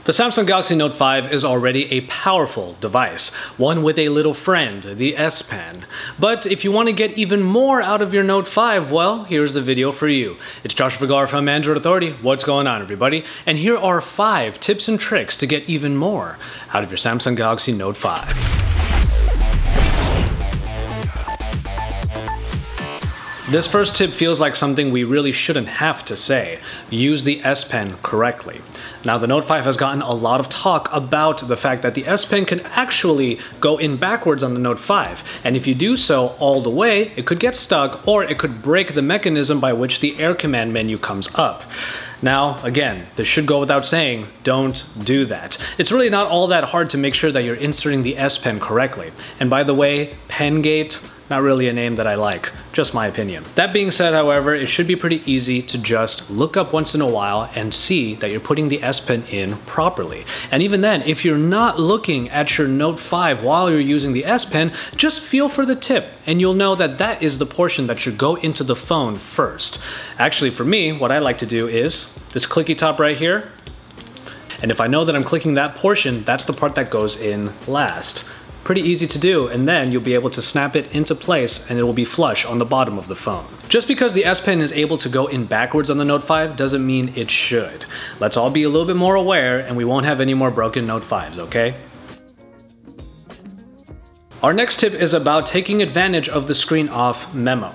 The Samsung Galaxy Note 5 is already a powerful device, one with a little friend, the S Pen. But if you want to get even more out of your Note 5, well, here's the video for you. It's Joshua Vergara from Android Authority. What's going on, everybody? And here are 5 tips and tricks to get even more out of your Samsung Galaxy Note 5. This first tip feels like something we really shouldn't have to say. Use the S Pen correctly. Now, the Note 5 has gotten a lot of talk about the fact that the S Pen can actually go in backwards on the Note 5. And if you do so all the way, it could get stuck or it could break the mechanism by which the Air Command menu comes up. Now, again, this should go without saying, don't do that. It's really not all that hard to make sure that you're inserting the S Pen correctly. And by the way, Pengate, not really a name that I like, just my opinion. That being said, however, it should be pretty easy to just look up once in a while and see that you're putting the S Pen in properly. And even then, if you're not looking at your Note 5 while you're using the S Pen, just feel for the tip and you'll know that that is the portion that should go into the phone first. Actually, for me, what I like to do is this clicky top right here. And if I know that I'm clicking that portion, that's the part that goes in last. Pretty easy to do, and then you'll be able to snap it into place and it will be flush on the bottom of the phone. Just because the S Pen is able to go in backwards on the Note 5 doesn't mean it should. Let's all be a little bit more aware and we won't have any more broken Note 5s, okay? Our next tip is about taking advantage of the screen off memo.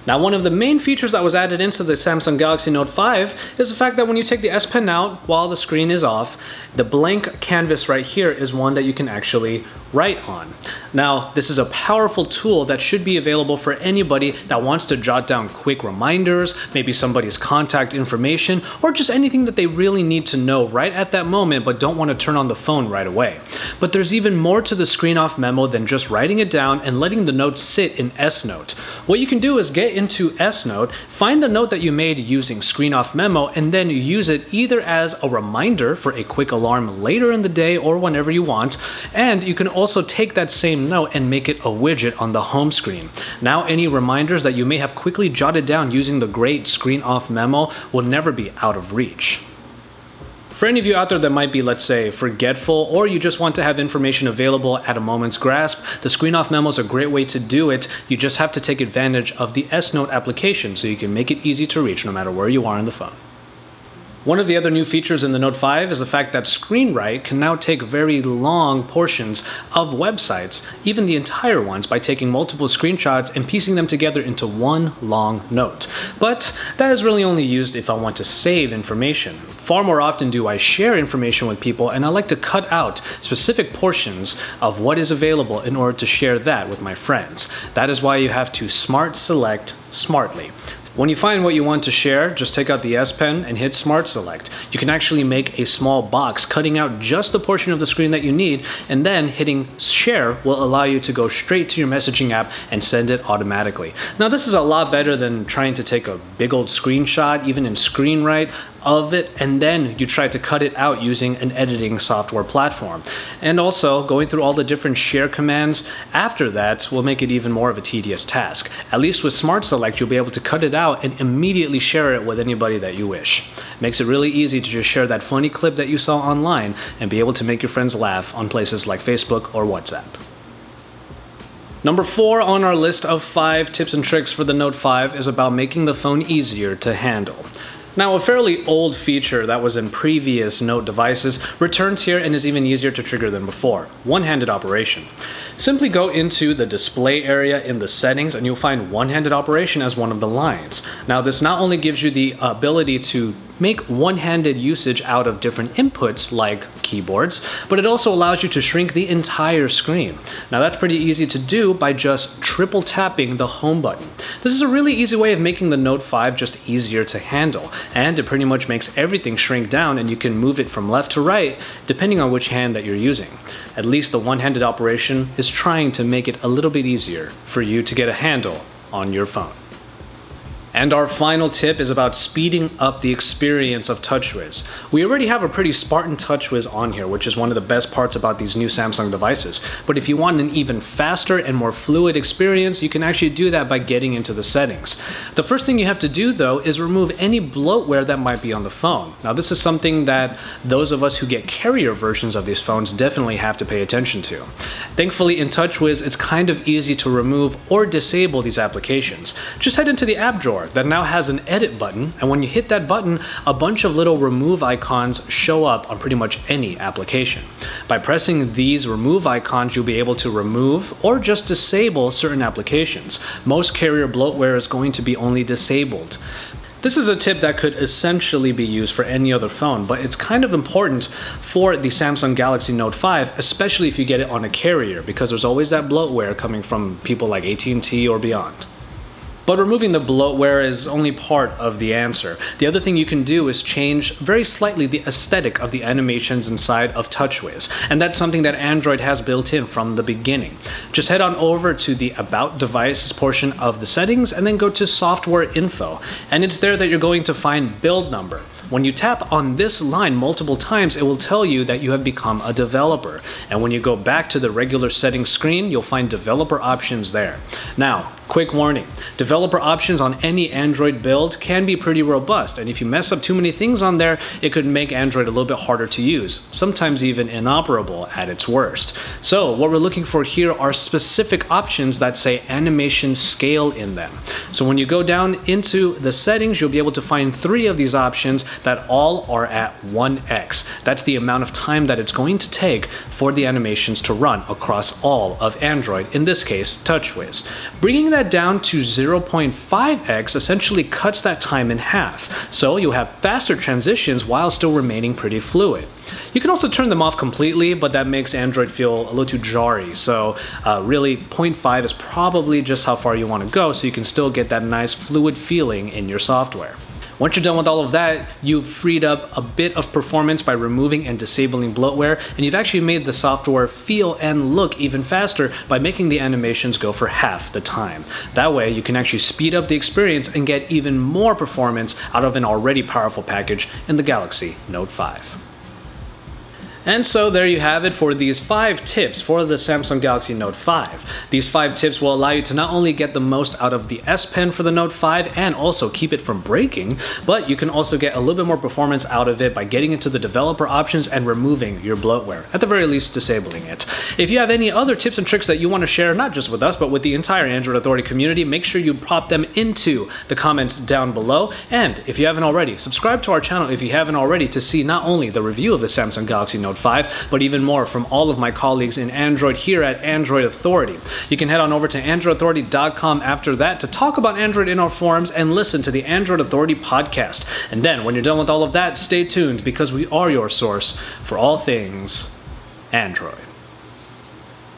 Now, one of the main features that was added into the Samsung Galaxy Note 5 is the fact that when you take the S Pen out while the screen is off, the blank canvas right here is one that you can actually write on. Now, this is a powerful tool that should be available for anybody that wants to jot down quick reminders, maybe somebody's contact information, or just anything that they really need to know right at that moment but don't want to turn on the phone right away. But there's even more to the screen off memo than just writing it down and letting the note sit in S Note. What you can do is get into S Note, find the note that you made using screen off memo, and then use it either as a reminder for a quick alarm later in the day or whenever you want, and you can also take that same note and make it a widget on the home screen. Now any reminders that you may have quickly jotted down using the great screen off memo will never be out of reach. For any of you out there that might be, let's say, forgetful, or you just want to have information available at a moment's grasp, the screen off memo is a great way to do it. You just have to take advantage of the S Note application so you can make it easy to reach no matter where you are on the phone. One of the other new features in the Note 5 is the fact that ScreenWrite can now take very long portions of websites, even the entire ones, by taking multiple screenshots and piecing them together into one long note. But that is really only used if I want to save information. Far more often do I share information with people, and I like to cut out specific portions of what is available in order to share that with my friends. That is why you have to smart select smartly. When you find what you want to share, just take out the S Pen and hit Smart Select. You can actually make a small box cutting out just the portion of the screen that you need, and then hitting Share will allow you to go straight to your messaging app and send it automatically. Now, this is a lot better than trying to take a big old screenshot, even in ScreenWrite, of it, and then you try to cut it out using an editing software platform. And also, going through all the different share commands after that will make it even more of a tedious task. At least with Smart Select, you'll be able to cut it out and immediately share it with anybody that you wish. Makes it really easy to just share that funny clip that you saw online and be able to make your friends laugh on places like Facebook or WhatsApp. Number 4 on our list of 5 tips and tricks for the Note 5 is about making the phone easier to handle. Now, a fairly old feature that was in previous Note devices returns here and is even easier to trigger than before: one-handed operation. Simply go into the display area in the settings and you'll find one-handed operation as one of the lines. Now, this not only gives you the ability to make one-handed usage out of different inputs like keyboards, but it also allows you to shrink the entire screen. Now, that's pretty easy to do by just triple tapping the home button. This is a really easy way of making the Note 5 just easier to handle, and it pretty much makes everything shrink down and you can move it from left to right depending on which hand that you're using. At least the one-handed operation is trying to make it a little bit easier for you to get a handle on your phone. And our final tip is about speeding up the experience of TouchWiz. We already have a pretty Spartan TouchWiz on here, which is one of the best parts about these new Samsung devices. But if you want an even faster and more fluid experience, you can actually do that by getting into the settings. The first thing you have to do though is remove any bloatware that might be on the phone. Now this is something that those of us who get carrier versions of these phones definitely have to pay attention to. Thankfully in TouchWiz, it's kind of easy to remove or disable these applications. Just head into the app drawer that now has an edit button, and when you hit that button, a bunch of little remove icons show up on pretty much any application. By pressing these remove icons, you'll be able to remove or just disable certain applications. Most carrier bloatware is going to be only disabled. This is a tip that could essentially be used for any other phone, but it's kind of important for the Samsung Galaxy Note 5, especially if you get it on a carrier, because there's always that bloatware coming from people like AT&T or beyond. But removing the bloatware is only part of the answer. The other thing you can do is change very slightly the aesthetic of the animations inside of TouchWiz, and that's something that Android has built in from the beginning. Just head on over to the About Devices portion of the settings and then go to Software Info, and it's there that you're going to find build number. When you tap on this line multiple times, it will tell you that you have become a developer. And when you go back to the regular settings screen, you'll find developer options there. Now, quick warning, developer options on any Android build can be pretty robust, and if you mess up too many things on there, it could make Android a little bit harder to use, sometimes even inoperable at its worst. So what we're looking for here are specific options that say animation scale in them. So when you go down into the settings, you'll be able to find 3 of these options that all are at 1x. That's the amount of time that it's going to take for the animations to run across all of Android, in this case, TouchWiz. Bringing that down to 0.5x essentially cuts that time in half, so you'll have faster transitions while still remaining pretty fluid. You can also turn them off completely, but that makes Android feel a little too jarry, so really 0.5 is probably just how far you want to go so you can still get that nice fluid feeling in your software. Once you're done with all of that, you've freed up a bit of performance by removing and disabling bloatware, and you've actually made the software feel and look even faster by making the animations go for half the time. That way, you can actually speed up the experience and get even more performance out of an already powerful package in the Galaxy Note 5. And so there you have it for these 5 tips for the Samsung Galaxy Note 5. These 5 tips will allow you to not only get the most out of the S Pen for the Note 5 and also keep it from breaking, but you can also get a little bit more performance out of it by getting into the developer options and removing your bloatware, at the very least disabling it. If you have any other tips and tricks that you want to share, not just with us, but with the entire Android Authority community, make sure you pop them into the comments down below. And if you haven't already, subscribe to our channel if you haven't already to see not only the review of the Samsung Galaxy Note 5, but even more from all of my colleagues in Android here at Android Authority. You can head on over to AndroidAuthority.com after that to talk about Android in our forums and listen to the Android Authority podcast. And then when you're done with all of that, stay tuned because we are your source for all things Android.